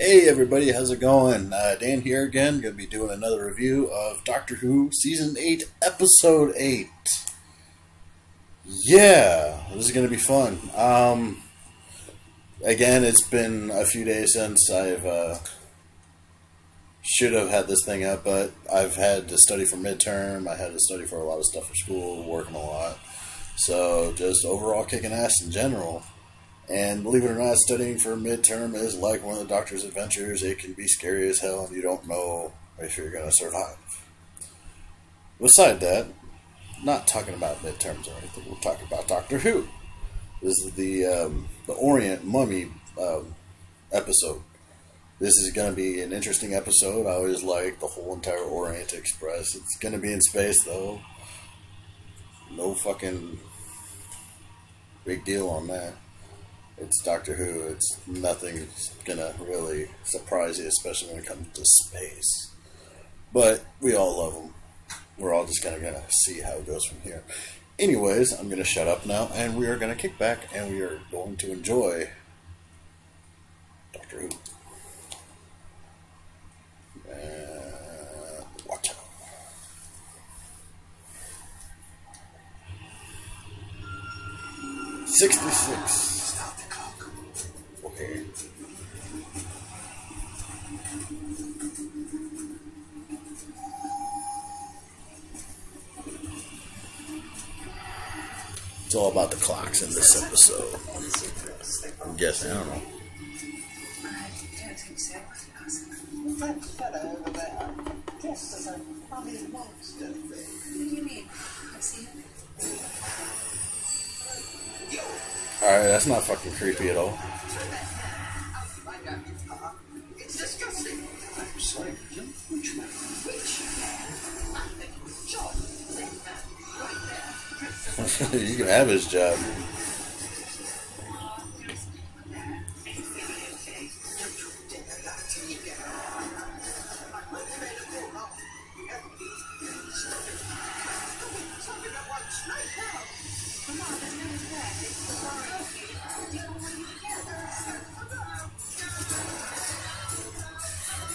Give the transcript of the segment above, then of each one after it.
Hey everybody, how's it going? Dan here again, going to be doing another review of Doctor Who Season 8, Episode 8. Yeah, this is going to be fun. Again, it's been a few days since I've should have had this thing up, but I've had to study for midterm, I had to study for a lot of stuff for school, working a lot. So, just overall kicking ass in general. And believe it or not, studying for midterm is like one of the Doctor's adventures. It can be scary as hell, and you don't know if you're going to survive. Beside that, not talking about midterms or anything, we're talking about Doctor Who. This is the Orient Mummy episode. This is going to be an interesting episode. I always like the whole entire Orient Express. It's going to be in space, though. No fucking big deal on that. It's Doctor Who. It's nothing's gonna really surprise you, especially when it comes to space. But we all love them. We're all just gonna see how it goes from here. Anyways, I'm gonna shut up now, and we are gonna kick back, and we are going to enjoy Doctor Who. Watch out. 66. Okay. It's all about the clocks in this episode. I'm guessing, I don't know. That fellow over there, dressed as a mummy monster thing. What do you mean? I see him. Alright, that's not fucking creepy at all. It's disgusting. I'm sorry, William. Which man? Which man? John, that man, right there. You can have his job.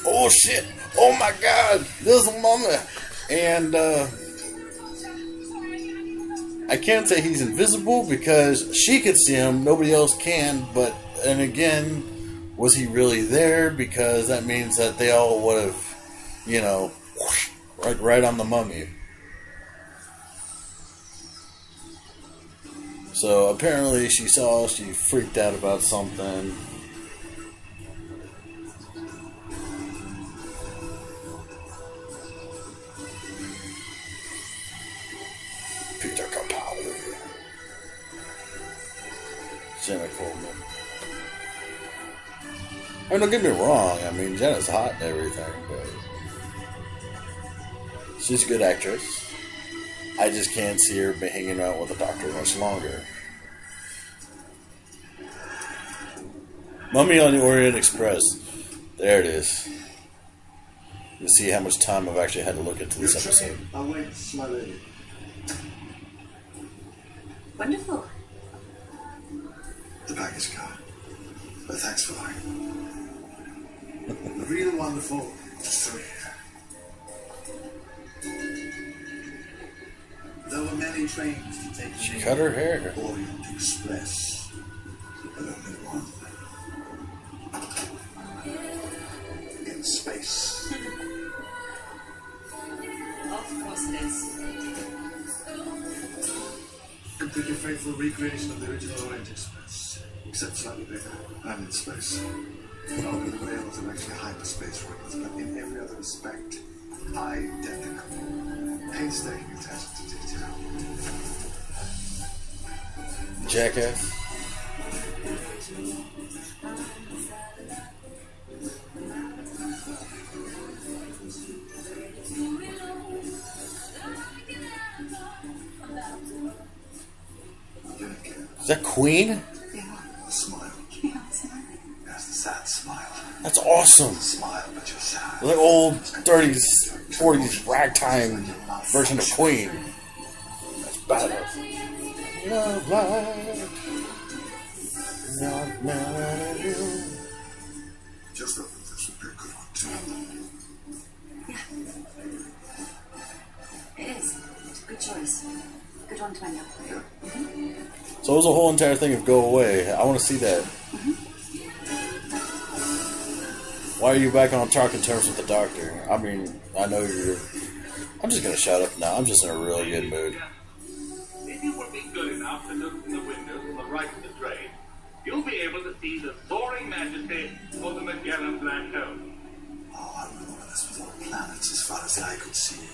Oh shit! Oh my god! There's a mummy! And, I can't say he's invisible because she could see him, nobody else can, but, and again, was he really there? Because that means that they all would have, you know, right on the mummy. So apparently she freaked out about something. Jenna Coleman. I mean, don't get me wrong. I mean, Jenna's hot and everything, but she's a good actress. I just can't see her be hanging out with the Doctor much longer. Mummy on the Orient Express. There it is. You see how much time I've actually had to look into this episode. I'll wait, my lady. Wonderful. The baggage car. But thanks for that. Real wonderful. Just through here. There were many trains to take. She cut her hair. Orient Express. But only one. In space. Of course it is. Completely faithful recreation of the original Orient Express. Except slightly bigger and in space. Not only the rails are actually hyperspace rails, but in every other respect, identical. Painstaking attention to detail. Jackass. Is that Queen? Smile. That's the sad smile. That's awesome. Smile, but you're sad. The old 30s, 40s ragtime version of Queen. That's badass. Love life. Not mad at you. Just a So it was a whole entire thing of go away. I want to see that. Why are you back on talking terms with the doctor? I mean, I know you're... I'm just going to shut up now. I'm just in a really good mood. If you would be good enough to look from the window to the right of the train, you'll be able to see the soaring majesty of the Magellan Black Hole. Oh, I remember this with all planets as far as I could see.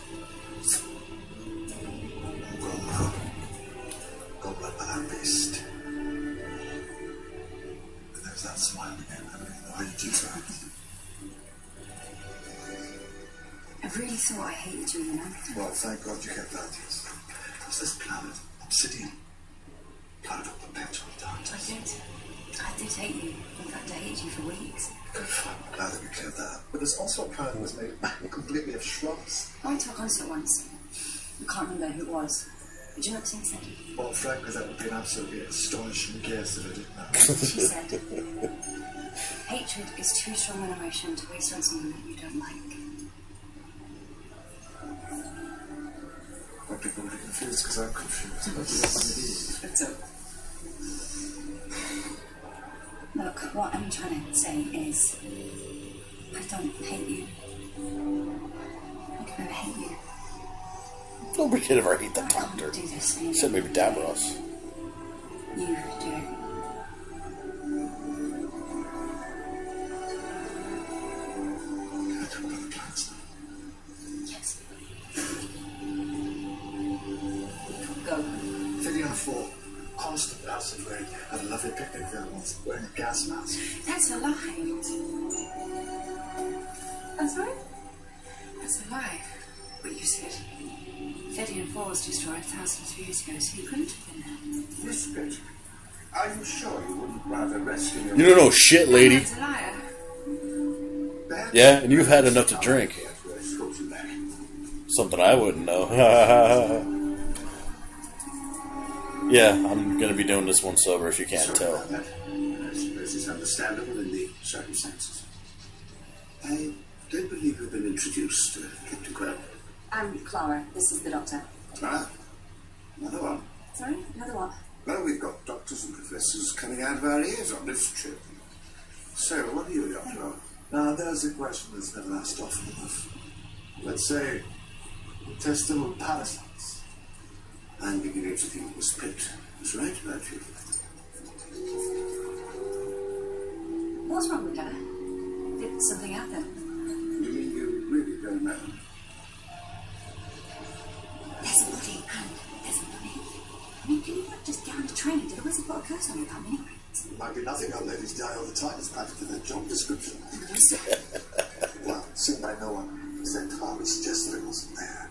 Go blood by that beast. And there's that smile again. I don't even know how you do that. I really thought I hated you in the night. Well, thank God you kept that, yes. What's this planet? Obsidian. Planet of perpetual darkness. I did hate you. In fact, I hated you for weeks. Good fun. Glad that we cleared that up. But there's also a planet that's made completely of shrubs. I went to a concert once. I can't remember who it was. Would you not sing said? Well, frankly, that would be an absolutely astonishing guess if I didn't know. She said, hatred is too strong an emotion to waste on someone that you don't like. Well, people will be confused because I'm confused. But yes, It's okay. Look, what I'm trying to say is, I don't hate you. I can never hate you. Nobody could ever hate the I doctor. don't do this anymore. Except maybe Davros. You do. Can I talk about the planets now? Yes. Go. Video 4. Constant acid rain at a lovely picnic there once, wearing a gas mask. That's a lie. That's right. That's a lie. What you said. Fedian 4 was destroyed 1,000 years ago, so you couldn't have been there. Miss Bitch, are you sure you wouldn't rather rescue your... You don't know shit, lady. That's a liar. Yeah, and you've had enough to drink. Something I wouldn't know. Yeah, I'm going to be doing this one sober if you can't tell. I suppose it's understandable in the circumstances. I don't believe we've been introduced, Captain Crab. I'm Clara. This is the doctor. Ah, another one. Sorry? Another one. Well, we've got doctors and professors coming out of our ears on this trip. So, what are you, Doctor? Now, there's a question that's never asked often enough. Let's say, testable parasites. I'm beginning to think the script was right about you. What's wrong with her? Did something happen? You mean you really don't know? There's a body, and there's a body. I mean, can you not just get on the train? Did a wizard put a curse on you about mini brains? It might be nothing. Our ladies die all the time. It's practically their job description. Well, seen by no one except Harvey suggests that it wasn't there.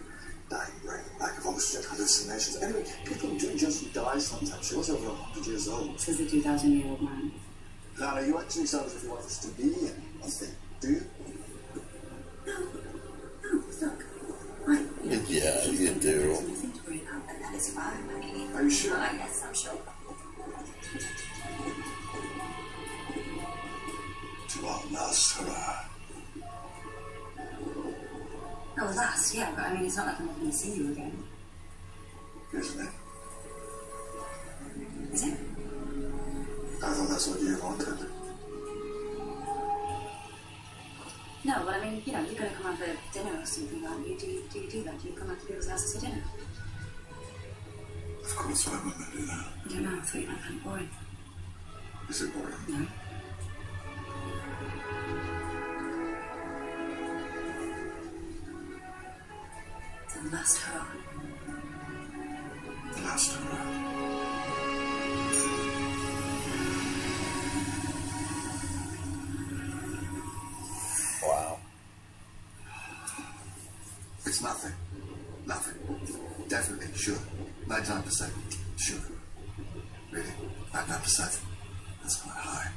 Dying brain, lack of oxygen, hallucinations. Anyway, people do just die sometimes. She was over 100 years old. Says the 2,000-year-old man. Clara, you actually sound as if you want us to be nothing, do you? No, look. Right. Yeah, you do. Nothing to worry about, and that is fine, Maggie. Are you sure? Yes, I'm sure. To our last hurrah. Oh, last, yeah, but I mean, it's not like I'm not going to see you again. Isn't it? Is it? I thought that's what you wanted. No, but I mean, you know, you're going to come out for dinner or something, aren't you? Do you do that? Do you come out to people's houses for dinner? Of course, why wouldn't I do that? I don't know, I thought you might find it boring. Is it boring? No? The last hurrah. The last hurrah. Wow. It's nothing. Nothing. Definitely, sure. 99%. Sure. Really? 99%? That's quite high.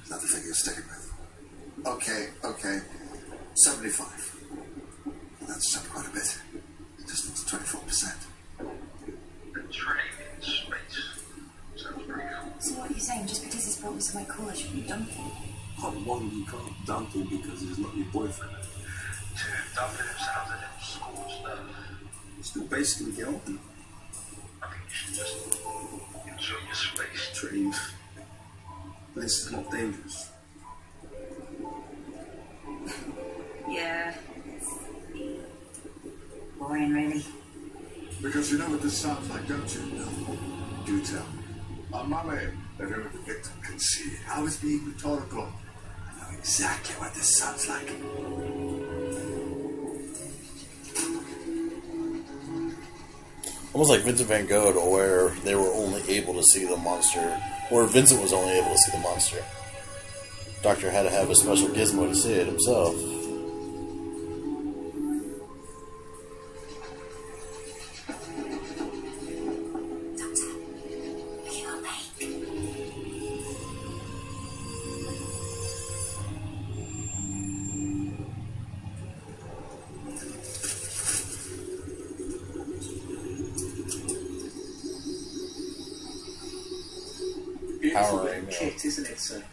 Is that the figure you're sticking with? Okay. 75. Well, that's jumped quite a bit. Just looks 24%. A train in space. Sounds pretty cool. So what are you saying? Just because he's brought me somewhere cool, I should be done for? One, you can't dump him because he's not your boyfriend. Two, dumping sounds a little scorched earth. Still basically guilty. I think you should just, Enjoy your space, trees. This is not dangerous. Yeah. Boring, really. Because you know what this sounds like, don't you? No. Do tell me. On my way, that only the victim can see. I was being rhetorical. I know exactly what this sounds like. Almost like Vincent van Gogh, to where they were only able to see the monster, or Vincent was only able to see the monster. Doctor had to have a special gizmo to see it himself. Beautiful little kit, isn't it, sir?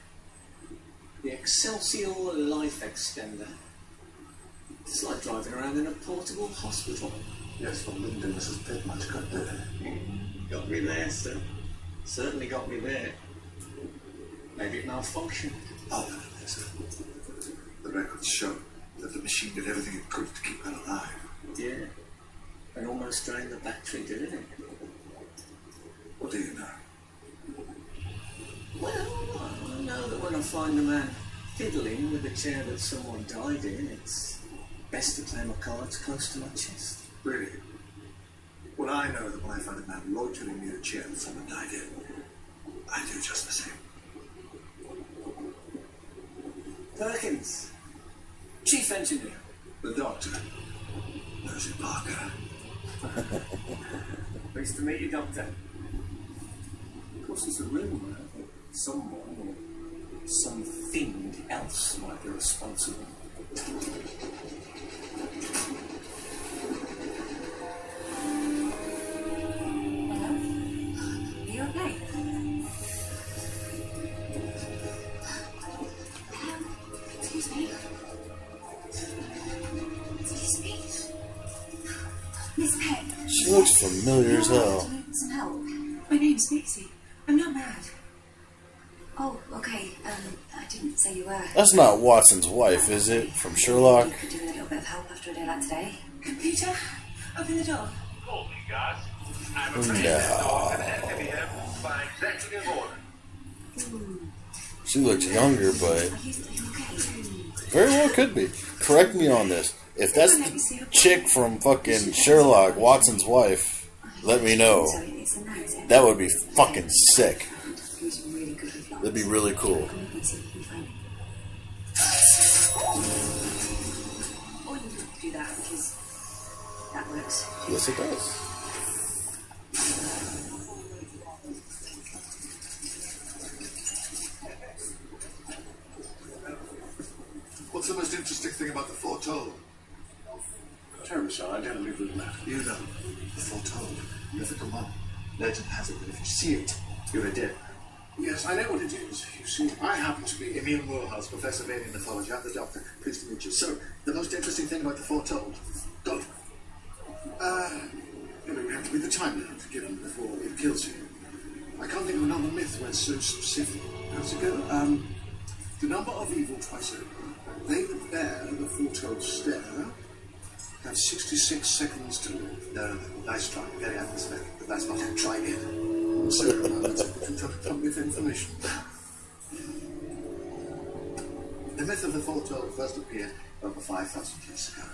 The Excelsior Life Extender. It's like driving around in a portable hospital. Yes, but wouldn't do Mrs. Pitt much good, did it? Got me there, sir. Certainly got me there. Maybe it malfunctioned. Oh, no, sir. The records show that the machine did everything it could to keep her alive. Yeah. And almost drained the battery, didn't it? What do you know? Well, I know that when I find a man fiddling with the chair that someone died in, it's best to play my cards close to my chest. Really? Well, I know that when I find a man loitering near a chair that someone died in, I do just the same. Perkins, Chief Engineer. The doctor. Mercy Parker. Pleased to meet you, Doctor. Of course, there's a rumour that someone or something else might be responsible. Hello? Are you okay? Excuse me. Excuse me. Miss Peck. She looks familiar as hell. Some help. My name's Nixie. I'm not mad. Oh, okay. I didn't say you were. That's not Watson's wife, is it? From Sherlock? You could do with a little bit of help after a day like today. Computer, open the door. Call me, guys. I'm afraid that door has to be opened by executive order. She looks younger, but Are you okay? very well could be. Correct me on this. If that's the chick from fucking Sherlock, Watson's wife, let me know. So it's a narrative. That would be fucking sick. Who's really good with That'd be really cool. Come and see if you can find it. Or you can do that because that works. Yes, it does. What's the most interesting thing about the foretold? Terribly, sir. I don't live with that. You know, the foretold. Mythical one. Legend has it that if you see it, you're dead. Yes, I know what it is. You see, I happen to be Emil Moorhouse, Professor of Alien Mythology. I'm the doctor. Pleased to meet you. So, the most interesting thing about the foretold? Go. It would have to be the time limit given before it kills you. I can't think of another myth where it's so specific. How's it go? The number of evil twice over. They that bear the foretold stare have 66 seconds to live. No, nice try. Very atmospheric. But that's not it. Try again. So, let's come with information. The myth of the foretold first appeared over 5,000 years ago.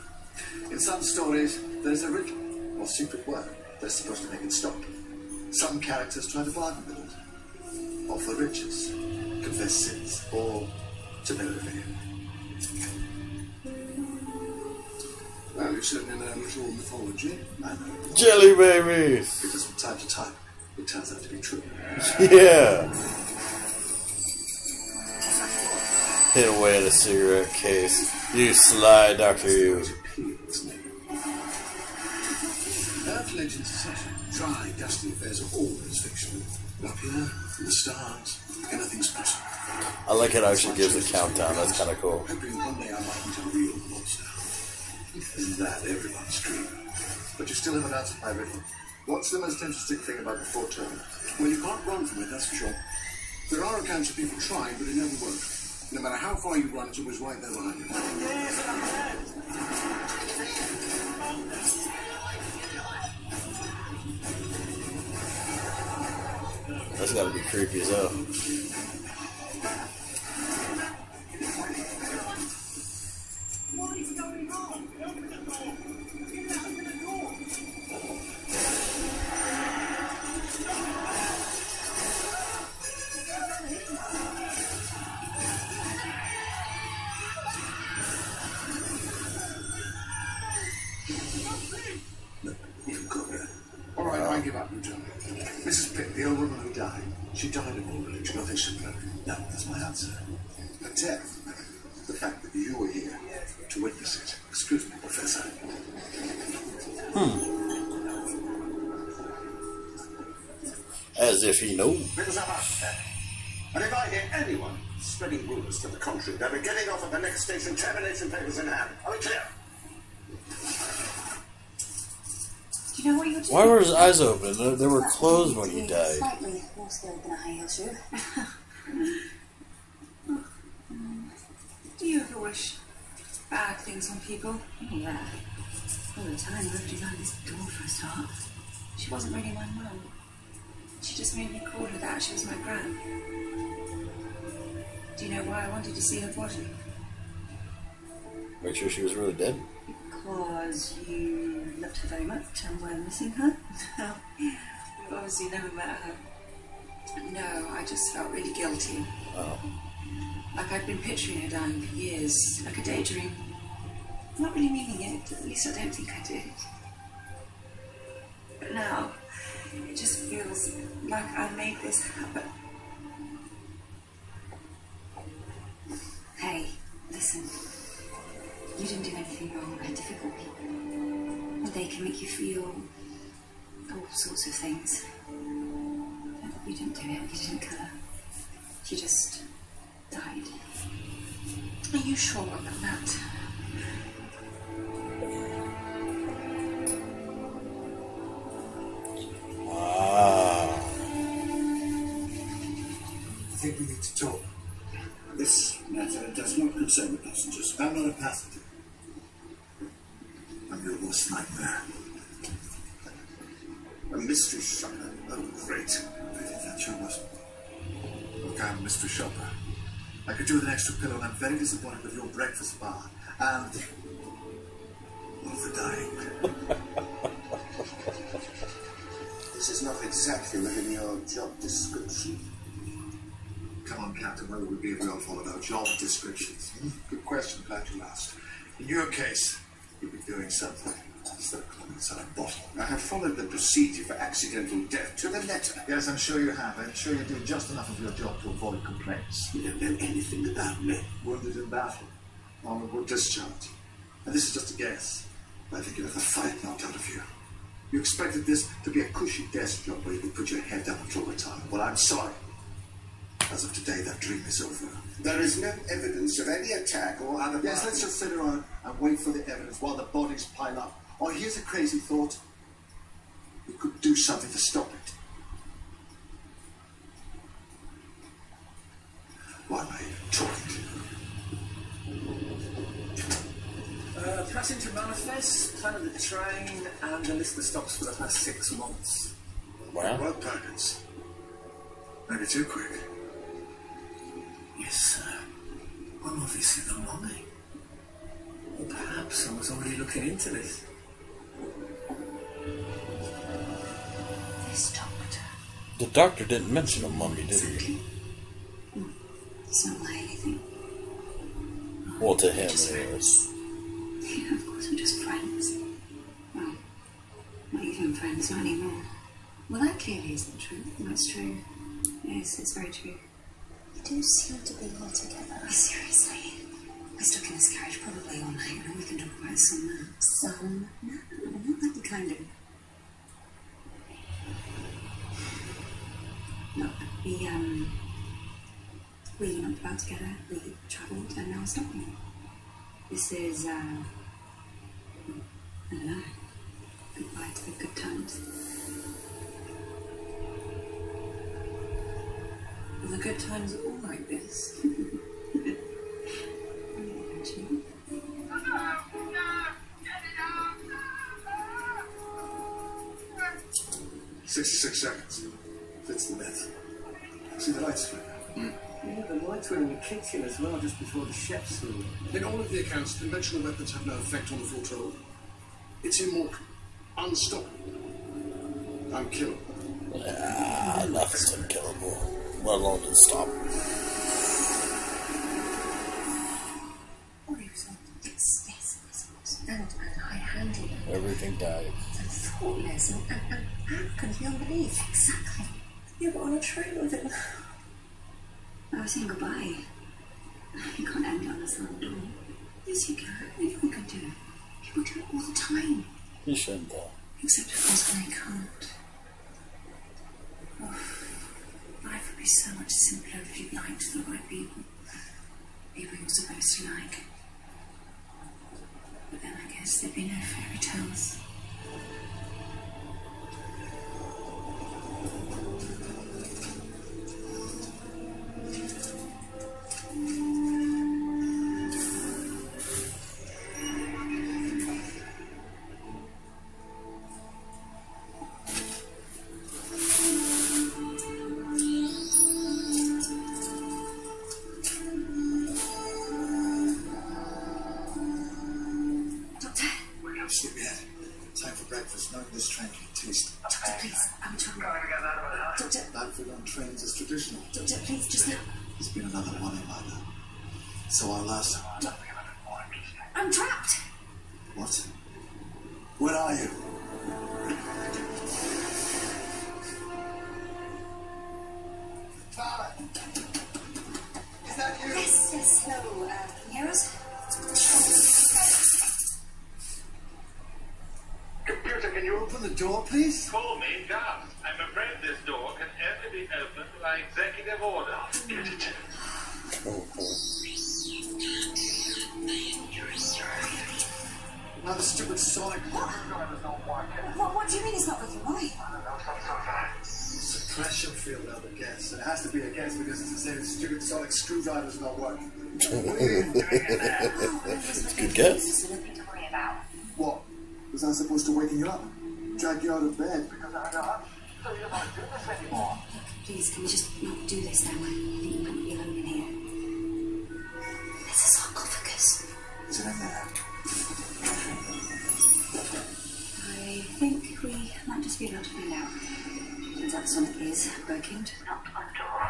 In some stories, there is a riddle or secret word that's supposed to make it stop. Some characters try to bargain with it, offer riches, confess sins, or to motivate. Well, you certainly know a little mythology. I know. Jelly babies! Because from time to time, it turns out to be true. Yeah! Hit away at a cigarette case. You sly Doctor You. Earth legends are such dry, dusty affairs are always fiction. Up here, in the stars, anything's possible. I like it how she gives a countdown. That's kind of cool. Hoping one day I might meet a real monster. Isn't that everyone's dream? But you still haven't answered my riddle. What's the most interesting thing about the photo? Well, you can't run from it, that's for sure. There are accounts of people trying, but it never works. No matter how far you run, it's always right there behind you. That's gotta be creepy as hell. What is going on? Open the door! Get out of the door! Look, you can go there. All right, I give up, you tell me. Mrs. Pitt, the old woman who died, she died of old age, nothing similar. No, that's my answer. Her death, the fact that you were here to witness it. Excuse me, Professor. As if he knows. Because I'm out there. And if I hear anyone spreading rumours to the contrary, they'll be getting off at the next station, termination papers in hand. Are we clear? Do you know what you're doing? Why were his eyes open? They were closed when he died. Slightly more skilled than a high heel shoe. Do you ever wish bad things on people? Oh, yeah. All the time, everybody's on this door for a start. She wasn't really my mum. She just made me call her that. She was my gran. Do you know why I wanted to see her body? Make sure she was really dead. Because you loved her very much and were missing her. You obviously never met her. No, I just felt really guilty. Oh. Like I'd been picturing her dying for years, like a daydream. Not really meaning it, at least I don't think I did. But now, it just feels like I made this happen. Hey, listen. You didn't do anything wrong. They're difficult people. And they can make you feel all sorts of things. You didn't do it. You didn't kill her. She just died. Are you sure about that? Wow. I think we need to talk. This matter does not concern the passengers. I'm not a passenger. I'm your worst nightmare. A mystery shopper. Oh, great. I think that sure was. Look, I'm a mystery shopper. I could do with an extra pillow, and I'm very disappointed with your breakfast bar. And all the dying. This is not exactly within your job description. Come on, Captain, where would we be if we all followed our job descriptions? Good question, glad you asked. In your case, you'd be doing something instead of climbing inside a bottle. I have followed the procedure for accidental death to the letter. Yes, I'm sure you have. I'm sure you did just enough of your job to avoid complaints. You don't know anything about me. Wounded in battle. Honorable discharge. And this is just a guess. I think you have the fight knocked out of you. You expected this to be a cushy desk job where you could put your head down until retirement. Well, I'm sorry. As of today, that dream is over. There is no evidence of any attack or other. Yes, let's just sit around and wait for the evidence while the bodies pile up. Or here's a crazy thought. We could do something to stop it. Why am I talking to you? Passenger manifest, plan of the train, and a list of stops for the past 6 months. Wow. Well, Perkins. Maybe too quick. Yes, sir. I'm obviously the mummy. Or perhaps I was already looking into this. This doctor. The doctor didn't mention a mummy, did he? It's not like anything. Well, to him, anyways. Yeah, of course, we're just friends. Well, not even friends, not anymore. Well, that clearly isn't true. That's true. Yes, it's very true. You do seem to be all together. Seriously. We're stuck in this carriage probably all night, and we can talk about some maps. Some? No, not that kind of. Look, we knocked about together, we travelled, and now we're stopping. This is, I don't know, goodbye to the good times. Are the good times all like this? 66 seconds. Fits the myth. See the lights flicker? Yeah, the lights were in the kitchen as well, just before the chef's room. In all of the accounts, conventional weapons have no effect on the foretold. It's immortal. Unstoppable. Unkillable. Nothing's unkillable. Let alone unstoppable. And high-handed. Everything died. And thoughtless and arrogant beyond belief. Exactly. You were on a train with him. I was saying goodbye. You can't end it on a slam door. Yes, you can. Anyone can do it. People do it all the time. You shouldn't, though. Except of course when they can't. Oh, life would be so much simpler if you liked the right people. People you're supposed to like. But then I guess there'd be no fairy tales. Trains is traditional. Doctor, please, just now. There's been another one in like that. So I'll ask. I'm trapped! What? Where are you? Clara! Is that you? Yes, hello. Can you hear us? Computer, can you open the door, please? Call me down. I'm afraid this door can only be opened by executive order. Get it? Another stupid sonic. What do you mean it's not working? Why? Suppression field out of gas. It has to be a gas because it's the same stupid sonic screwdriver's not working. It's a good guess. Nothing to worry about. What? Was I supposed to wake you up? Drag you out of bed? Because I had a hunch. So you don't want to do this anymore. Please, can we just not do this now? I think we might be alone in here. There's a sarcophagus. Is it in there? I think we might just be able to find out. Turns out the sonic is working. Not on door.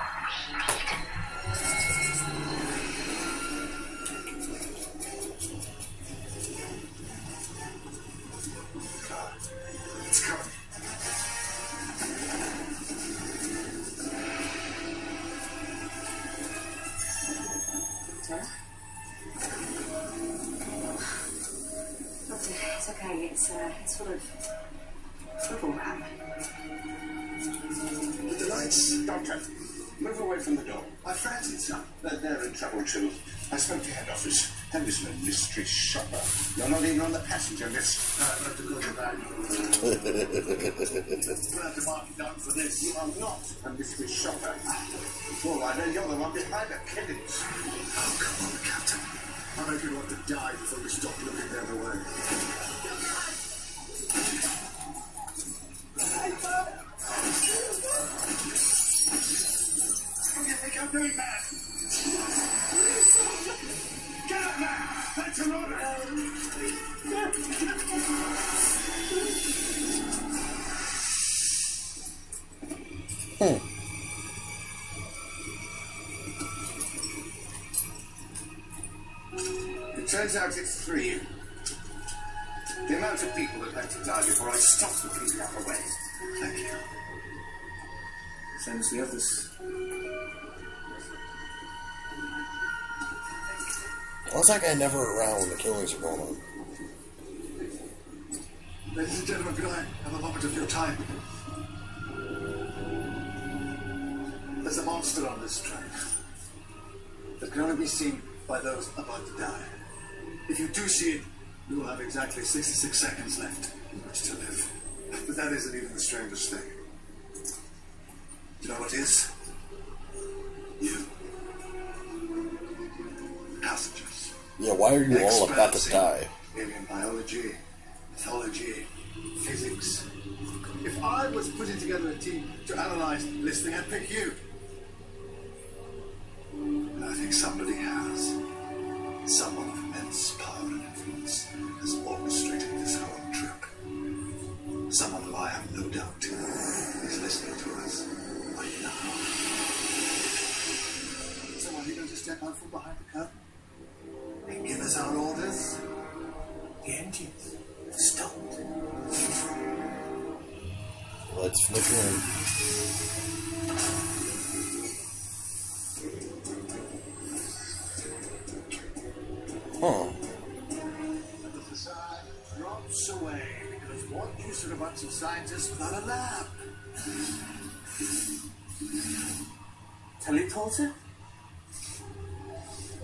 It's coming. Doctor, it's okay. It's full of bubble wrap. With the lights. Doctor, move away from the door. My friends inside. They're in trouble too. I spoke to head office. Henderson and mystery shopper. You're not even on the passenger list. No, I have to go to that. We'll have to mark you down for this. You are not a mystery shopper. All I know, you're the one behind the killings. Oh, come on, Captain. I know people want to die before we stop looking the other way. What do you think I'm doing, man? Get up, man! That's an order! It turns out it's three. The amount of people that had to die before I stopped the cleaning up away. Thank you. Same as the others. Why is that guy never around when the killings are going on? Ladies and gentlemen, could I have a moment of your time? There's a monster on this train that can only be seen by those about to die. If you do see it, you will have exactly 66 seconds left in which to live. But that isn't even the strangest thing. You know what is? You. Passengers. Yeah, why are you all about to die? Alien biology, mythology, physics. If I was putting together a team to analyze this thing, I'd pick you. And I think somebody has. Someone of immense power and influence has orchestrated this whole trip. Someone who I have no doubt is listening to us right now. So are you going to step out from behind the curtain and give us our orders? The engines have stopped. Let's flicker in. Huh. And the facade drops away because what use are a bunch of scientists without a lab? Teleporter?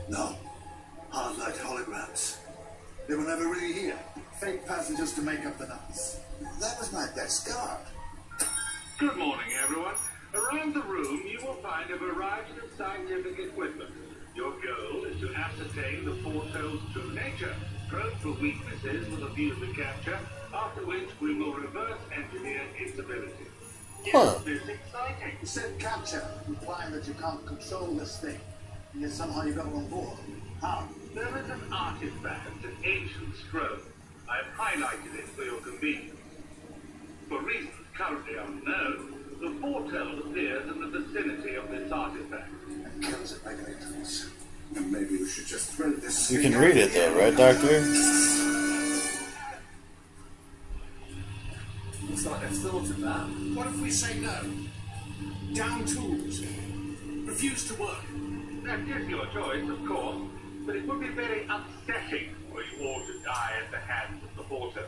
No. Hard light holograms. They were never really here. Fake passengers to make up the numbers. That was my best guard. Good morning, everyone. Around the room, you will find a variety of scientific equipment. Your goal is to ascertain the foretold's true nature, probe for weaknesses with a view to capture, after which we will reverse engineer its ability. Huh. Is this exciting? You said capture, implying that you can't control this thing. And yet somehow you got it on board. How? There is an artifact, an ancient scroll. I have highlighted it for your convenience. For reasons currently unknown, the foretold appears in the vicinity of this artifact. And kills it magnetons. And maybe we should just throw this. You can read it though, right, Doctor? Looks like they've thought of that. What if we say no? Down tools. Refuse to work. That is your choice, of course, but it would be very upsetting for you all to die at the hands of the foretold.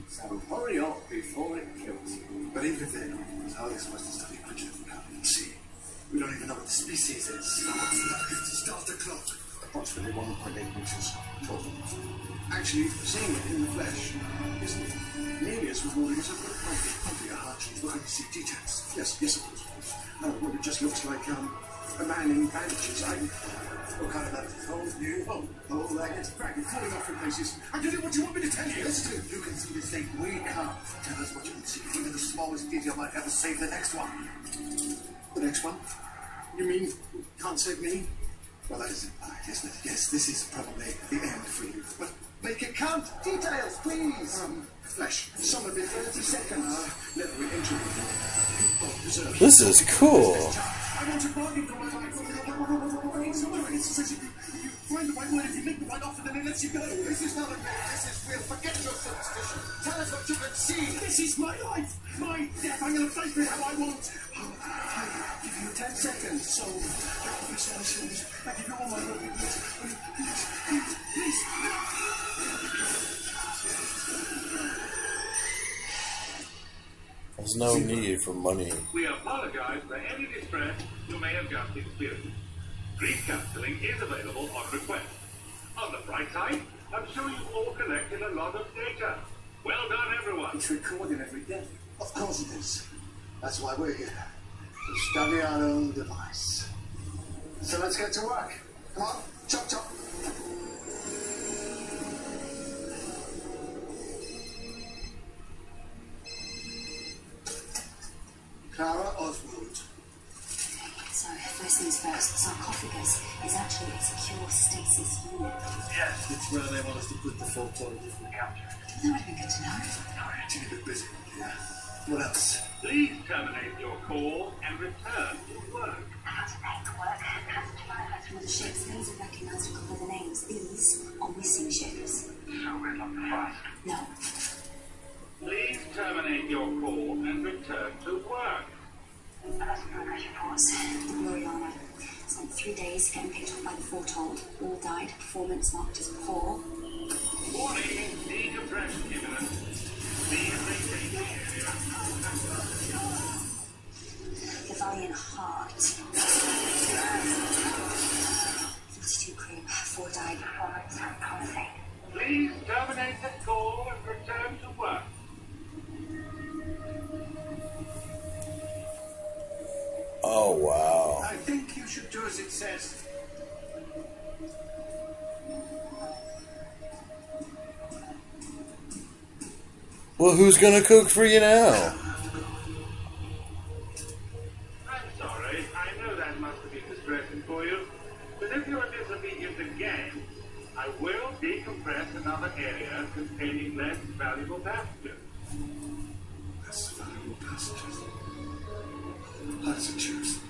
So hurry up before it kills you. But even if they don't, how are they supposed to study creatures we can't even see? We don't even know what the species is. Start the clock. Approximately 1.8 inches tall. Actually, seeing it in the flesh isn't nearly as rewarding as it might be a hard change. We're going to see details. Yes, of course. Well, it just looks like a man in bandages. What kind of that? Old, new, old, like it's cracking, falling off in places. I can do what you want me to tell you. Listen, you can see this thing. We can't. Tell us what you can see. Even the smallest detail might have to save the next one. The next one? You mean can't save me? Well, that isn't right, isn't it? Yes, this is probably the end for you. But make it count. Details, please. Flesh. Some of it 30 seconds. Never an inch of it. This is cool. I want to bargain for my life. You find the right word, if you make the right offer, then it lets you go. This is not a game. This is real. Forget your superstition. Tell us what you can see. This is my life. My death. I'm going to fight for it how I want. I give you 10 seconds. So, I give you all my word. Please. There's no need for money. We apologize for any distress you may have just experienced. Grief counseling is available on request. On the bright side, I'm sure you've all collected a lot of data. Well done, everyone. It's recorded every day. Of course it is. That's why we're here. To study our own device. So let's get to work. Come on, chop chop. Clara Oswald. So, first things first, the sarcophagus is actually a secure stasis unit. Yes, it's where they want us to put the photo if we capture it. That would have been good to know. Alright, you're a bit busy. Yeah. What else? Please terminate your call and return to work. How to make work. Passenger photos from the ships. These are recognisable by the names. These are missing ships. So we're not fast. No. Please terminate your call and return to work. Personal progress reports. The Gloriana spent 3 days getting picked up by the foretold. All died. Performance marked as poor. Warning, decompression imminent. Please maintain the area. The Valiant Heart. 42 crew. 4 died. Performance promising. Please terminate the call and return to work. Do as it says. Well, who's gonna cook for you now? I'm sorry. I know that must have been distressing for you. But if you are disobedient again, I will decompress another area containing less valuable passengers. Less valuable passengers. How does it choose?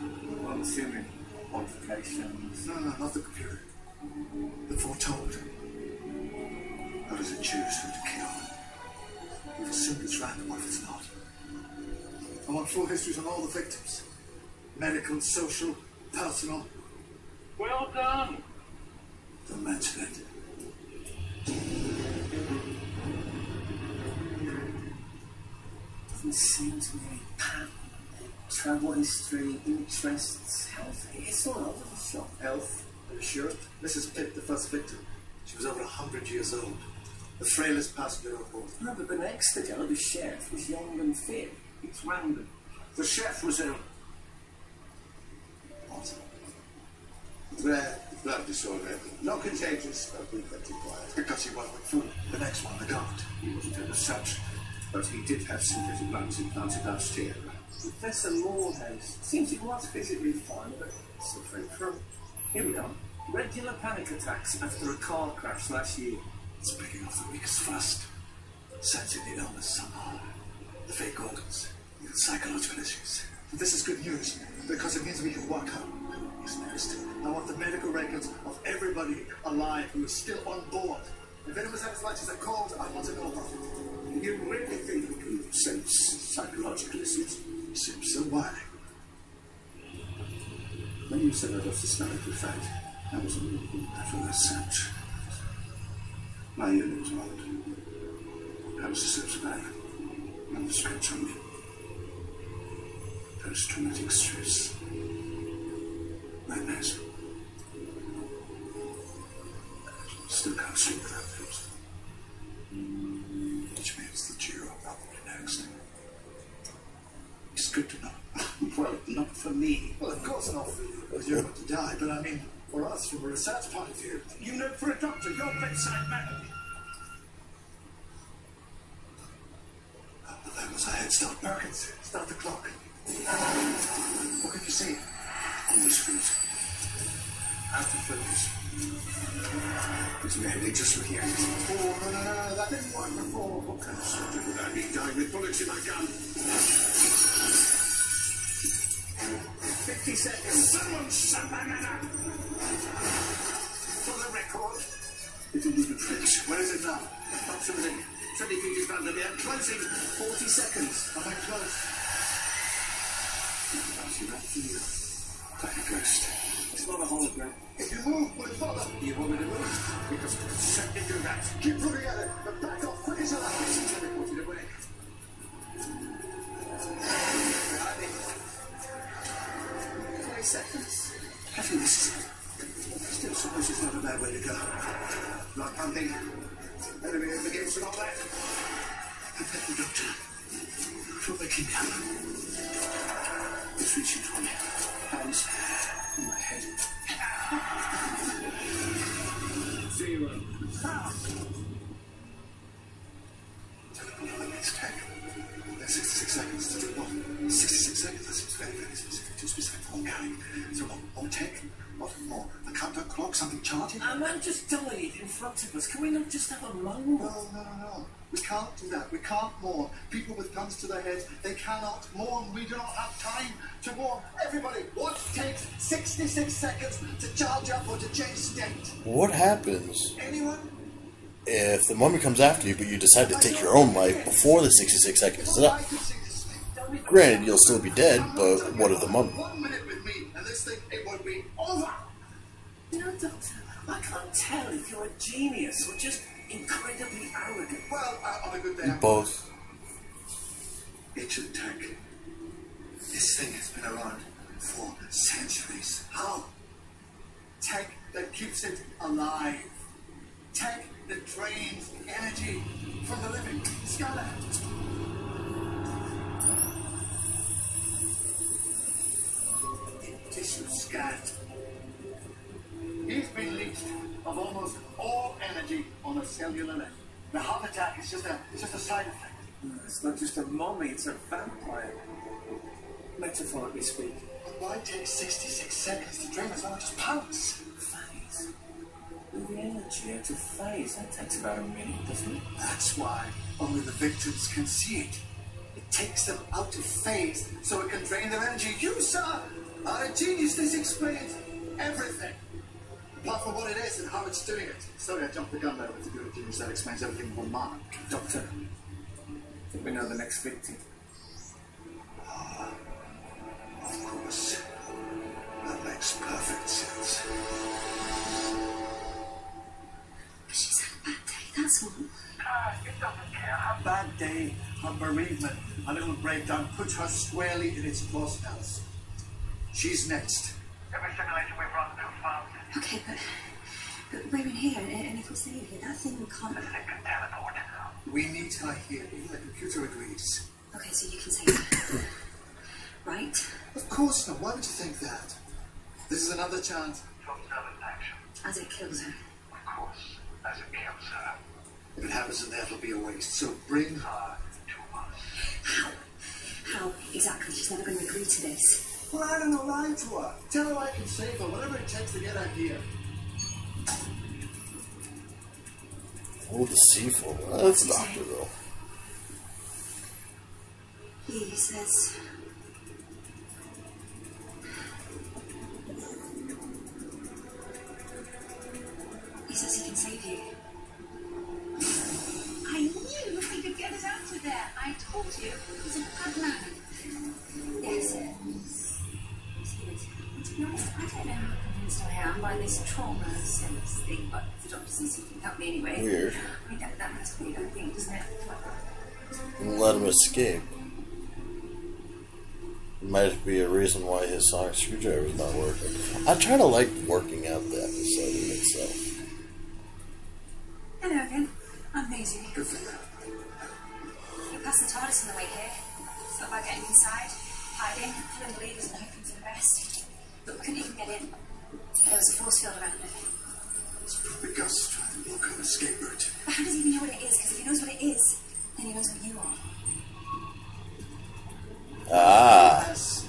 Well, I'm assuming modifications. No, not the computer. The foretold. How does it choose who to kill? We've assumed it's random. What if it's not? I want full histories on all the victims. Medical, social, personal. Well done. Don't mention it. Doesn't seem to be any pattern. Travel history, interests, health. It's all over the shop. Health, are you sure? Mrs. Pitt, the first victim. She was over 100 years old. The frailest passenger on board. No, but the next girl, the chef, was young and fit. It's random. The chef was ill. What? Rare blood disorder. Not contagious, but infected quiet. Because he wasn't food. The next one, the guard. He wasn't ill as such, but he did have synthetic lungs implanted last year. Professor Morehouse seems he was physically fine, but suffering from, here we are, regular panic attacks after a car crash last year. It's picking off the weakest first. Sensing the illness somehow. The fake organs. Even psychological issues. But this is good news, because it means we can work out who is next. I want the medical records of everybody alive who is still on board. If anyone's had as much as a cold, I want to know about it. You really think we can sense psychological issues? So why? When you said I'd off the stomach with fat, that was all. I feel that sense. My unit was old. I was a survivor. And the scratch on me. Post-traumatic stress. Nightmares. Still can't sleep without pills. Which means that you're probably next. It's good to know. Well, not for me. Well, of course not for you, because you're about to die, but I mean, for us, from a research point of view. You know, for a doctor, your bedside manner. But that was a head start. Perkins, start the clock. What could you see? On the street. Out of focus. It's nearly just looking at it. Oh, no, that didn't work before. What kind of soldier would I be dying with bullets in my gun? 50 seconds. Someone shut my man up! For the record, It didn't even flinch. Where is it now? approximately 20 feet in front of me. I'm closing. 40 seconds. Am I close? I'll see that for you. Like a ghost. It's not a hologram. If you move, will it follow? You want me to move? Because I can certainly do that. Keep looking at it, but back off quick as you like. Teleported away. Behind me. 20 seconds. I think this is it. I still suppose it's not a bad way to go. Not pumping. Enemy in the gates and all that. I bet the doctor. For waking me up. He's reaching for me. Hands on my head. 0. It's 10. There's 66 seconds to do what? 66 seconds? That seems very, very specific. Too specific for one carrying. So more tech? What more? A countdown clock? Something charting? A man just died in front of us. Can we not just have a moment? No. We can't do that. We can't mourn. People with guns to their heads, they cannot mourn. We do not have time to mourn. Everybody, what takes 66 seconds to charge up or to change state? What happens Anyone? if the mummy comes after you, but you decide to take your own life before the 66 seconds is up? I can see this thing. Granted, you'll still be dead, but what of the mummy? 1 minute with me, and this thing, it won't be over. You know, Doctor, I can't tell if you're a genius or just incredibly arrogant. Well, on a good day, I'm Both. ancient tech. This thing has been around for centuries. How? Tech that keeps it alive. Tech that drains energy from the living. Scanner. It tissue scanned. He's been leached of almost all energy on a cellular level. The heart attack is just a side effect. It's not just a mummy, it's a vampire. Metaphorically speaking. But why take 66 seconds to drain as well as just pounce? Phase. The energy out of phase, that takes about a minute, doesn't it? That's why only the victims can see it. It takes them out of phase so it can drain their energy. You, sir, are a genius. This explains everything. Apart from what it is and how it's doing it. Sorry, I jumped the gun there with the good genius. That explains everything in one mark. Doctor, I think we know the next victim. Of course. That makes perfect sense. She's had a bad day, that's all. It doesn't care. Her bad day, her bereavement, a little breakdown puts her squarely in its place now. She's next. Every simulation we've run so far. Okay, but we're in here, and if we stay in here, that thing can't... It can teleport. We need her here. Even the computer agrees. Okay, so you can say that. Right? Of course not. Why would you think that? This is another chance. To observe its action. As it kills her. Of course, as it kills her. If it happens in there, it'll be a waste. So bring her To us. How? How exactly? She's never going to agree to this. Well, I don't know, lie to her. Tell her I can save her, whatever it takes to get her here. Oh, the C4. That's a doctor, though. He says... He says he can save you. I knew he could get us out of there. I told you. He's a bad man. Yes. To be honest, I don't know how convinced I am by this trauma sense thing, but the doctor says he can help me anyway. Weird. I mean, that must be a good thing, doesn't it? Let him escape. Might be a reason why his sonic screwdriver is not working. I try to like working out the episode in itself. Hello again. I'm Maisie. Good for you. You passed the TARDIS on the way here. Thought about getting inside, hiding, pulling the levers and hoping for the best. But we couldn't even get in. There was a force field around it. It's probably Gus trying to block an escape route. But how does he even know what it is? Because if he knows what it is, then he knows what you are. Ah. Yes.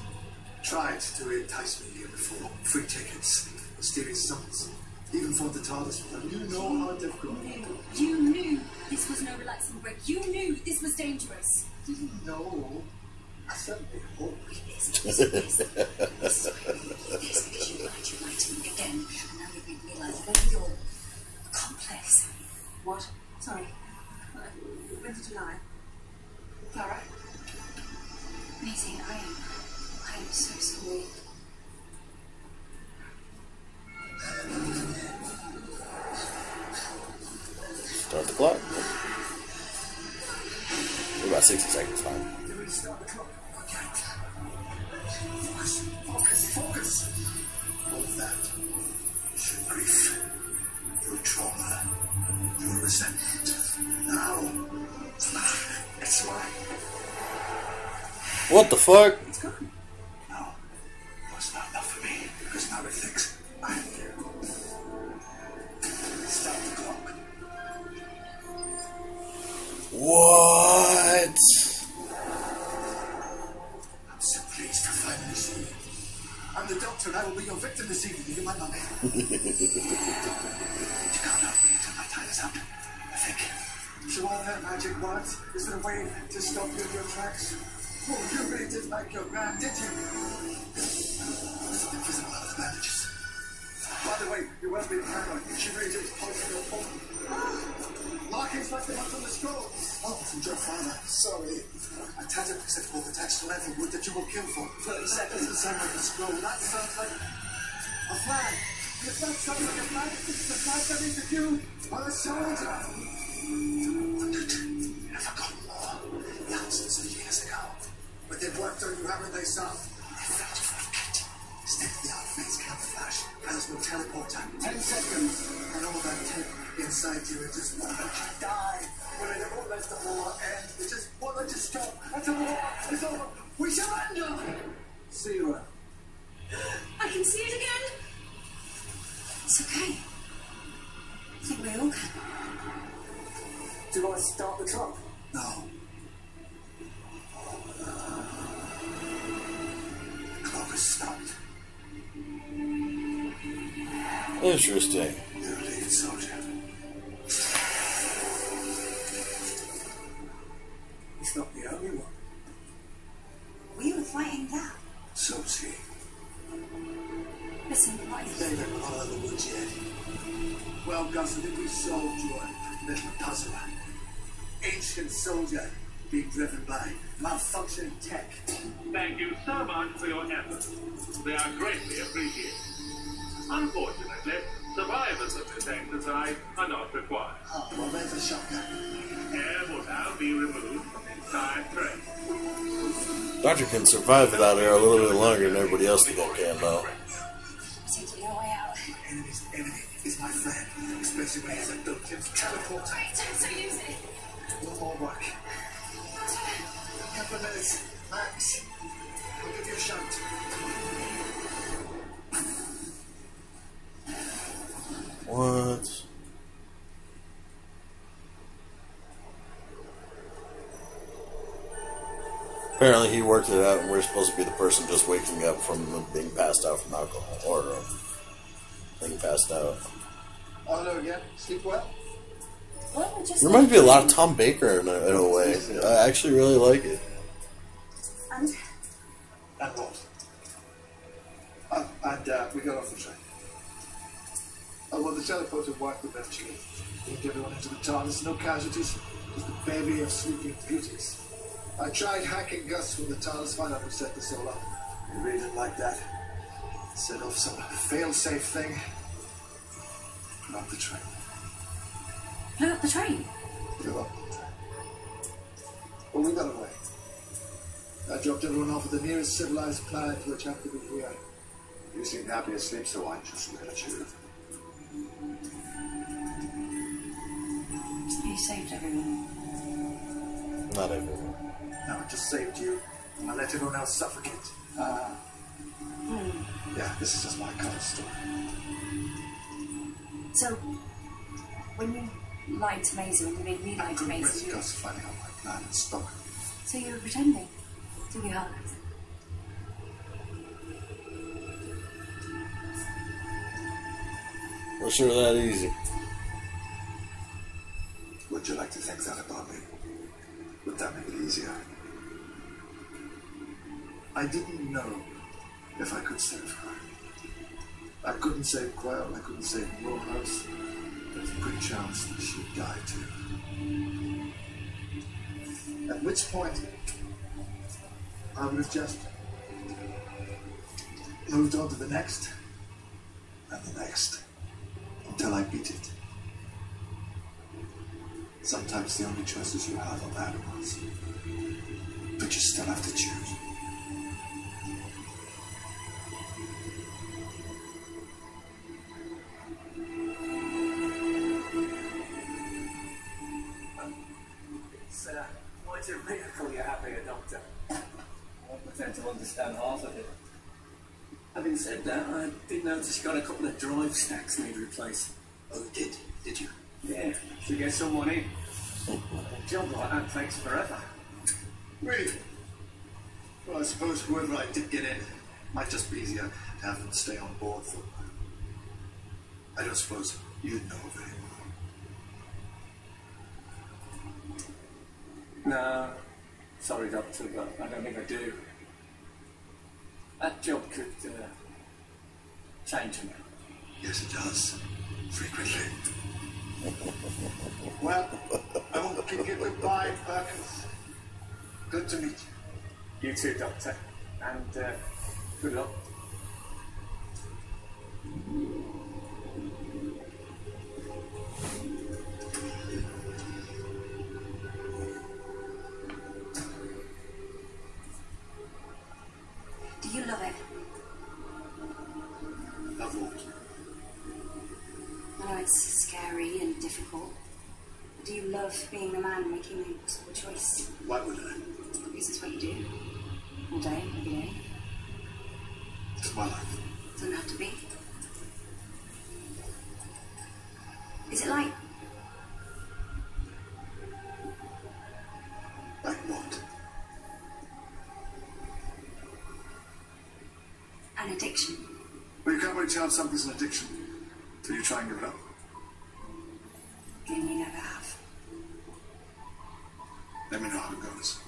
Tried to entice me here before. Free tickets, mysterious summons, even for the TARDIS. You know how difficult. You knew this was no relaxing break. You knew this was dangerous. Didn't know. I certainly hope. Yes, because you lied to me again, and now you've made me lie. They're your accomplice. What? Sorry. When did you lie? Clara? Maisie, I am so sorry. Start the clock. We're about 60 seconds, fine. Start the clock. Focus. All of that. Your grief, your trauma, your resentment. Now, it's mine. What the fuck? It's gone. No, it's not enough for me because now it thinks I'm here. Stop the clock. What? I'm so pleased to finally see you. I'm the doctor and I will be your victim this evening. You're my mummy. You can't help me until my time is up, I think. So all that magic words? Is there a way to stop you in your tracks? Oh, you really did like your grand, did you? Something physical out of the bandages. By the way, you weren't being paranoid. She really did polish your phone. Markings like the ones on the scroll. Oh, from your father. Sorry. A tattered receptacle attached to leather wood that you will kill for 30 seconds. Doesn't sound like a scroll. That sounds like a flag. If that sounds like a flag, it's the flag that means that you are a soldier. I've forgotten more. Thousands of years ago. But they've worked on you, haven't they, son? They found you for a kit. State-of-the-art phase camouflage. Plasma teleporter. 10 seconds. And all that tape inside you, it just won't let you die. Well, it won't let the war end. It just won't let you stop until the war is over. We surrender! See you around. I I can see it again. It's okay. I think we all can. Do I start the truck? No. The clock has stopped. Interesting. You're a lead soldier. He's not the only one. We were fighting that. So's he. Listen, what They haven't gone out of the woods yet. Well, Gus, I think we solved your little puzzle. Ancient soldier being driven by malfunctioning tech. Thank you so much for your efforts. They are greatly appreciated. Unfortunately, survivors of this exercise are not required. Oh, well, there's a shocker. Air will now be removed from the entire train. Doctor can survive without air a little bit longer than everybody else that can, though. I think you know way out. Enemy's enemy is my friend, especially when he's a built-in teleporter. Wait, don't say use it. One more work. A couple of minutes, max. I'll give you a shout. What? Apparently he worked it out and we're supposed to be the person just waking up from being passed out from alcohol or being passed out. Oh, hello again. Sleep well? Well, just Reminds me a lot of Tom Baker in a way. I actually really like it. And And what? We got off the train. Oh, well, the teleporter worked eventually. Moved everyone into the TARDIS, no casualties. Just a bevy of sleeping beauties. I tried hacking Gus from the TARDIS, find out who set this all up. He really didn't like that. Set off some fail-safe thing. Put up the train. blew up the train. Blew up the train. Well, we got away. I dropped everyone off at the nearest civilized planet, which happened to be here. You seem happy asleep, so I just let you. You saved everyone. Not everyone. No, I just saved you. I let everyone else suffocate. Yeah, this is just my kind of story. So, when you lied to Maisie, when you made me lie to Risk Maisie, you... Gus finding out my plan and stop it. So you were pretending to be hurt. Well, sure that easy. Would you like to think that about me? Would that make it easier? I didn't know if I could save her. I couldn't save Quail, I couldn't save Morehouse. There's a good chance that she'd die too. At which point, I would have just moved on to the next, and the next, until I beat it. Sometimes the only choices you have are bad ones, but you still have to choose. It's quite a miracle you're happier, Doctor. I won't pretend to understand half of it. Having said that, I did notice you got a couple of drive stacks need replaced. Oh, you did? Did you? Yeah, should get someone in. A job like that takes forever. Really? Well, I suppose whoever I did get in might just be easier to have them stay on board for. I don't suppose you'd know of anyone. No, sorry, Doctor, but I don't think I do. That job could change me. Yes, it does. Frequently. Well, I won't keep you goodbye, Perkins. Good to meet you. You too, Doctor. And good luck. Do you love it? Love what? I know it's scary and difficult. But do you love being the man making the impossible choice? Why would I? Because it's what you do. All day, every day. It's my life. Doesn't have to be. Is it like... Like what? an addiction? Well, you can't really tell if something's an addiction till you try and give it up. And you never have. Let me know how it goes.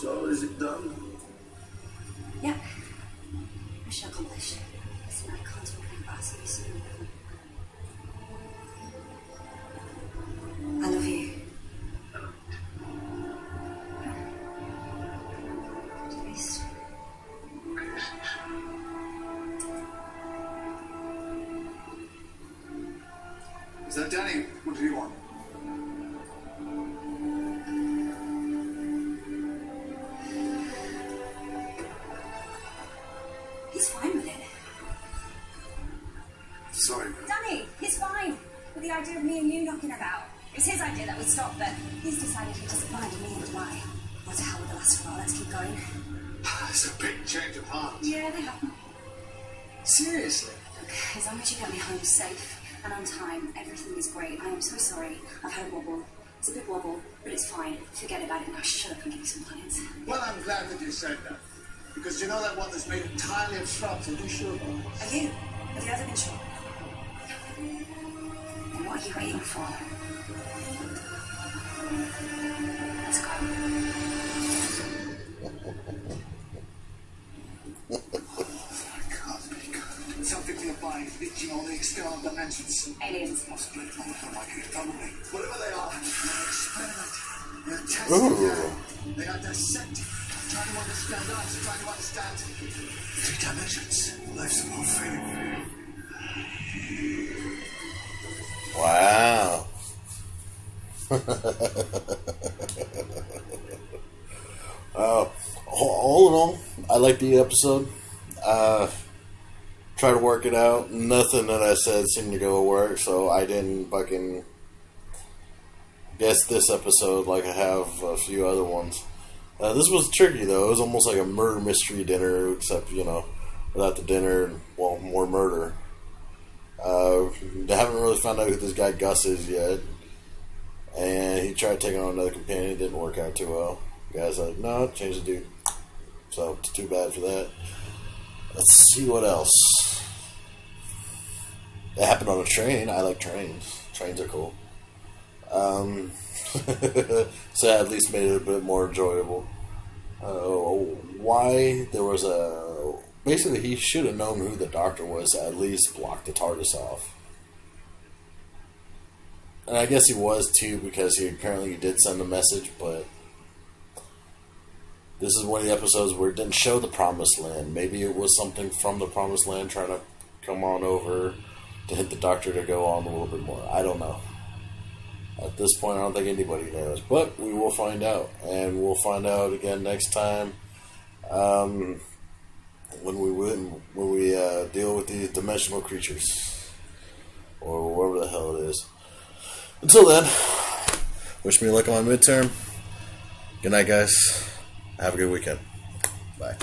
So, is it done? Yep. Mission accomplished. Listen, I can't talk about it, but I'll see you soon. I love you. At least. Is that Danny? What do you want? He's fine with it. Sorry. Danny, he's fine with the idea of me and you knocking about. It was his idea that we stop, but he's decided he doesn't mind, and neither do I. What the hell with the last while? Let's keep going. It's a big change of heart. Yeah, they happen. Seriously? Look, as long as you get me home safe and on time, everything is great. I am so sorry. I've had a wobble. It's a big wobble, but it's fine. Forget about it now. Shut up and give me some clients. Well, I'm glad that you said that. Because you know that one that's made entirely of shrubs, are you sure about it? Are you? Have you ever been sure? And what are you waiting for? Let's go. Can't be good. Something nearby is reaching all the external dimensions. Aliens. Possibly, I don't like it, probably. Whatever they are, they're experimenting. They're Ooh. testing. They are dissecting. Trying to understand us, trying to understand 3 dimensions. Life's a more failing. Wow. All in all, I like the episode. Try to work it out. Nothing that I said seemed to go work, so I didn't fucking guess this episode like I have a few other ones. This was tricky, though. It was almost like a murder mystery dinner, except, you know, without the dinner, well, more murder. They haven't really found out who this guy Gus is yet. And he tried taking on another companion. It didn't work out too well. The guy's like, no, change the dude. So, it's too bad for that. Let's see what else. It happened on a train. I like trains. Trains are cool. So that at least made it a bit more enjoyable. Why there was a... Basically, he should have known who the doctor was to at least block the TARDIS off. And I guess he was too, because he apparently did send a message, but... This is one of the episodes where it didn't show the Promised Land. Maybe it was something from the Promised Land trying to come on over to hit the doctor to go on a little bit more. I don't know. At this point, I don't think anybody knows. But we will find out. And we'll find out again next time when we deal with these dimensional creatures. Or whatever the hell it is. Until then, wish me luck on my midterm. Good night, guys. Have a good weekend. Bye.